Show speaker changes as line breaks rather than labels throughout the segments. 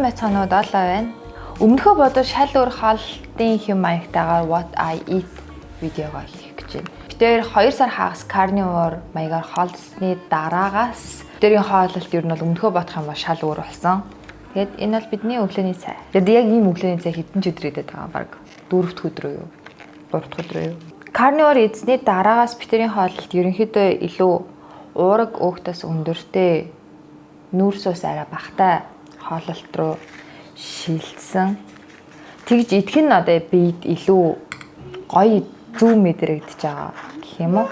байцгаана уу доолоо байна. Өмнөхөө бодож шал өөр хоолтын хэм маягтайгаар what I eat видеого хийх гэж байна. Тэр 2 сар хагас carnivore маягаар хоолсны дараагаас тэрийн хооллолт ер нь бол өмнөхөө бодох юм бол шал өөр болсон. Тэгэд энэ бол бидний өглөөний цай. Тэгэд яг ийм өглөөний цай хэдэн ч өдөр идэх байгаа баг 4-р өдрөө юу? 3-р өдрөө юу? Carnivore эзний дараагаас битэрийн хооллолт ерөнхийдөө илүү уураг өөхтөөс өндөртэй нүүрс ус арай багтай хооллолт руу шилжсэн. Тэгж идэх нь одоо биед илүү гоё зүү мэдрэгдэж байгаа гэх юм уу.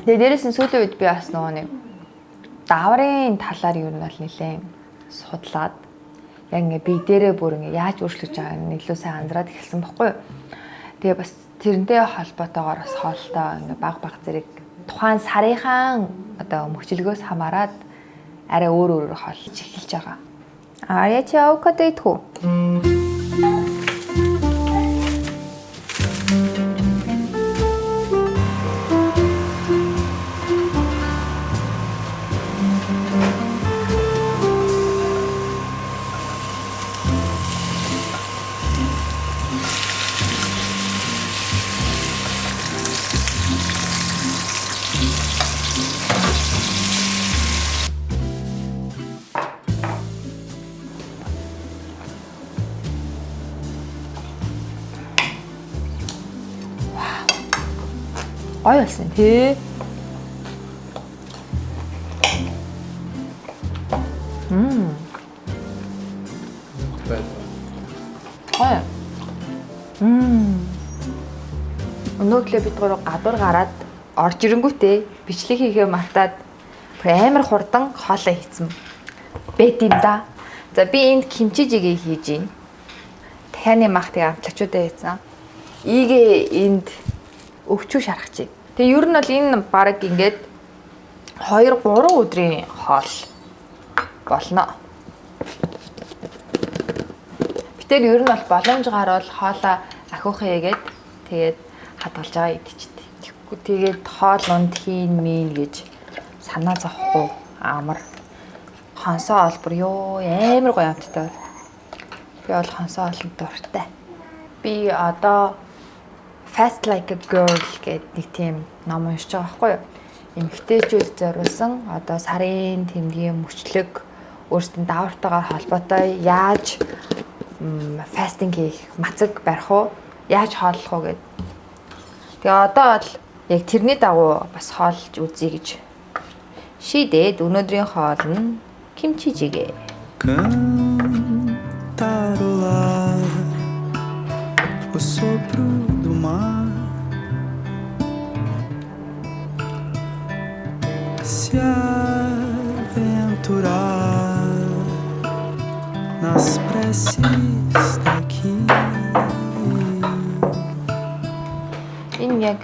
Тэгээ дээрээс нь сүүлийн үед би бас нөгөө нэг даврын талаар юу нь бол нэлээд судлаад яг ингээ бие дээрээ бүр ингээ яаж өөрчлөж байгааг нь илүү сайн анзаараад эхэлсэн баггүй. Тэгээ бас тэрнтэй холбоотойгоор бас хоолтой ингээ баг зэрэг тухайн сарынхаа одоо мөчлөгөөс хамаарат арай өөр хоолж эхэлж байгаа. Яа чи авокадо идэх үү? Гоё болсон тий. Гоё. Өнөөглөө бид гурав гадуур гараад орж ирэнгүүтээ бичлэг хийхээ мартаад амар хурдан хоолоо хийцэн бэт юм да. За би энд кимчи жигээ хийж гин. Дахианы махтыг амтлагчуудаа хийсэн. Ийгээ энд өвчүү шарахчих. Тэгээ ер нь бол энэ баг ингээд 2-3 өдрийн хоол болно. Битэр ер нь бол боломжгаар бол хоолоо ахиухаа ягээд тэгээд хадгалж байгаа идчихтэй. Тэгээд хоол унд хийн мийн гэж санаа зовхгүй амар хонсоо олбор ёо амар гоё амттай. Би бол хонсоо олон дуртай. Би одоо Fast Like a Girl гэдэг нэг тийм ном уншиж байгаа байхгүй юу? Эмэгтэйчүүд зориулсан одоо сарын тэмдгийн мөчлөг өөрсдөө даавартайгаар холбоотой яаж фастинг хийх, мацаг барих уу, яаж хооллох уу гэд. Тэгээ одоо бол яг тэрний дагуу бас хоолж үзье гэж шийдээд өнөөдрийн хоол нь кимчи жигээ. O sopro do mar se aventurar nas preces daqui. Энэ яг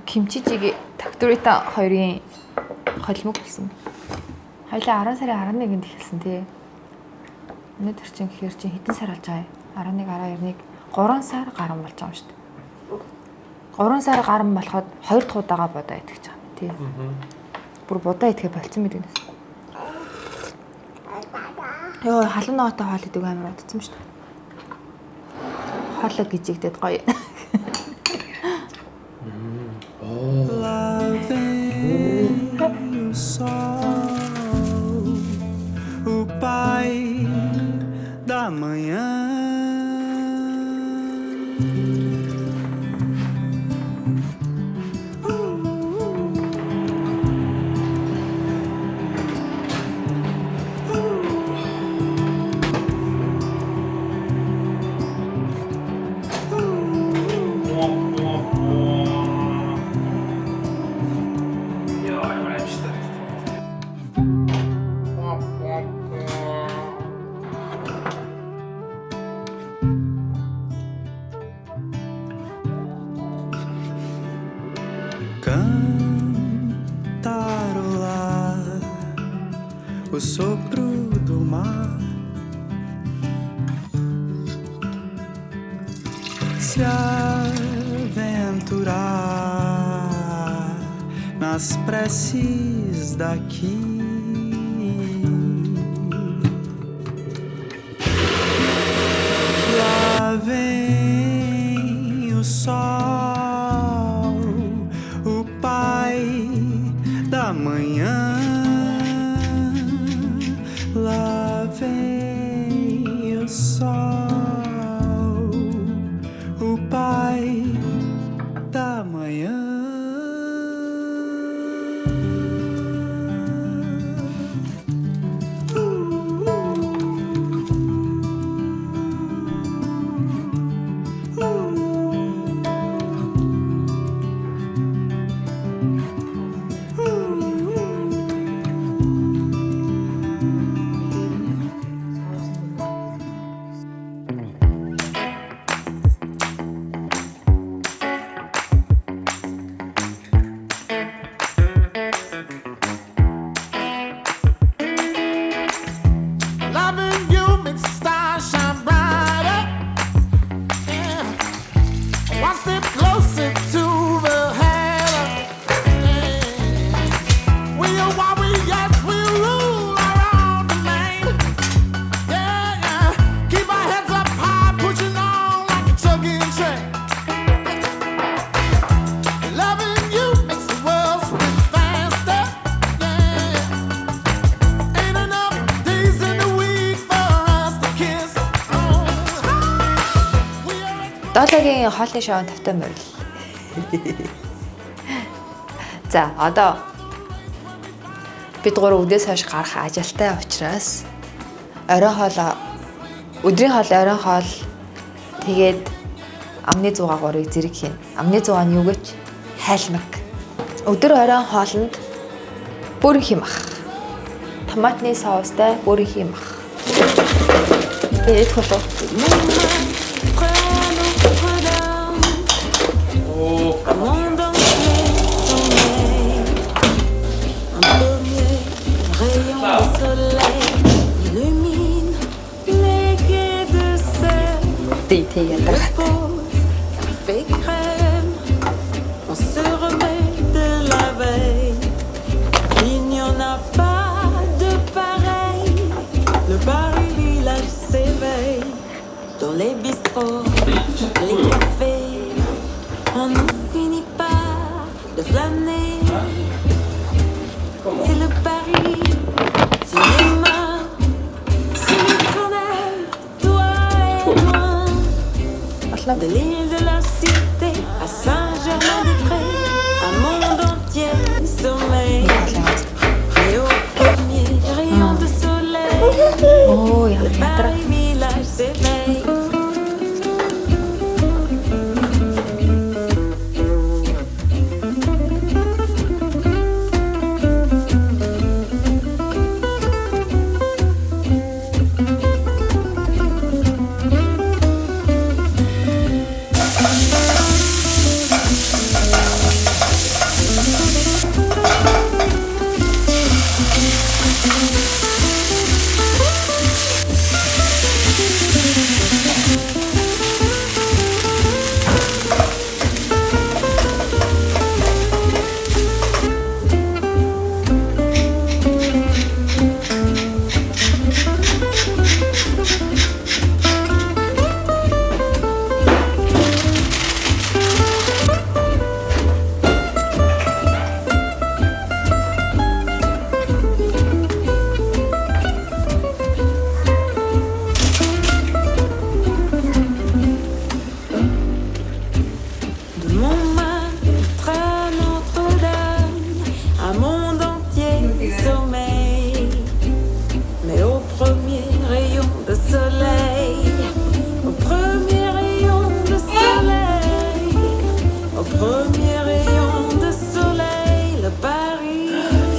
кимчи жигээ Такторита хоёрын холимог гэсэн. Хоёлаа 10 сарын 11-нд эхэлсэн тий. Өнөөдөр чинь гэхээр чи хэдэн сар болж байгаа юм? 11, 12, 3 сар гарan болж байгаа юм шүү дээ. 3 сар гарan болоход 2 дахь удаага будаа идэх гэж байгаа тийм. Бүр будаа идэхэ болцсон мэт гэнэс. Йоо халуун ногоотой хоол идэг амар удцсан шүү дээ. Хоолой гжигдээд гоё. O pai da manhã. Cantarolar o sopro do mar se aventurar nas preces daqui.
loving you so. O Pai da manhã. Loving you makes the stars shine brighter. Yeah. One step closer to the heaven. Yeah. We are warriors, we rule around the main. Yeah, yeah. Keep our heads up high, pushing on like a chugging train. Loving you makes the world spin faster. Yeah. Ain't enough days in the week for us to kiss. Oh, we are
Дологийн хоолны шоунд тавтай морил. За одоо бид гурав өдөөс хойш гарах ажилтай учраас оройн хоол өдрийн хоол оройн хоол тэгээд амны 103-ыг зэрэг хийн. Амны 100 нь юу гэж хайлмаг. Өдөр оройн хоолнд бүрэн хим ах. Томатны соустай бүрэн хим ах. Тэгээд хөлөө.
Monde entier sommeille. Un premier rayon de soleil illumine les quais de Seine.
Тэгээд
Pose, fait crème. On se remet de la veille. Il n'y en a pas de pareil. Le Paris village s'éveille. Dans les bistrots, les cafés. On ne finit pas de flâner. C'est le Paris, cinéma. Celui qu'on aime, toi et moi. De l'île de la Cité à Saint-Germain-des-Prés, un monde entier sommeille. Et au premier rayon de soleil,
Оо яа
le
ядраа.
Paris village s'éveille.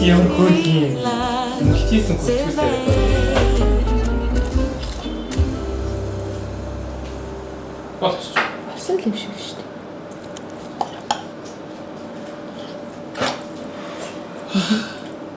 귀여운 고기 multison 고추세요.
Болсон л юм шиг шүү дээ.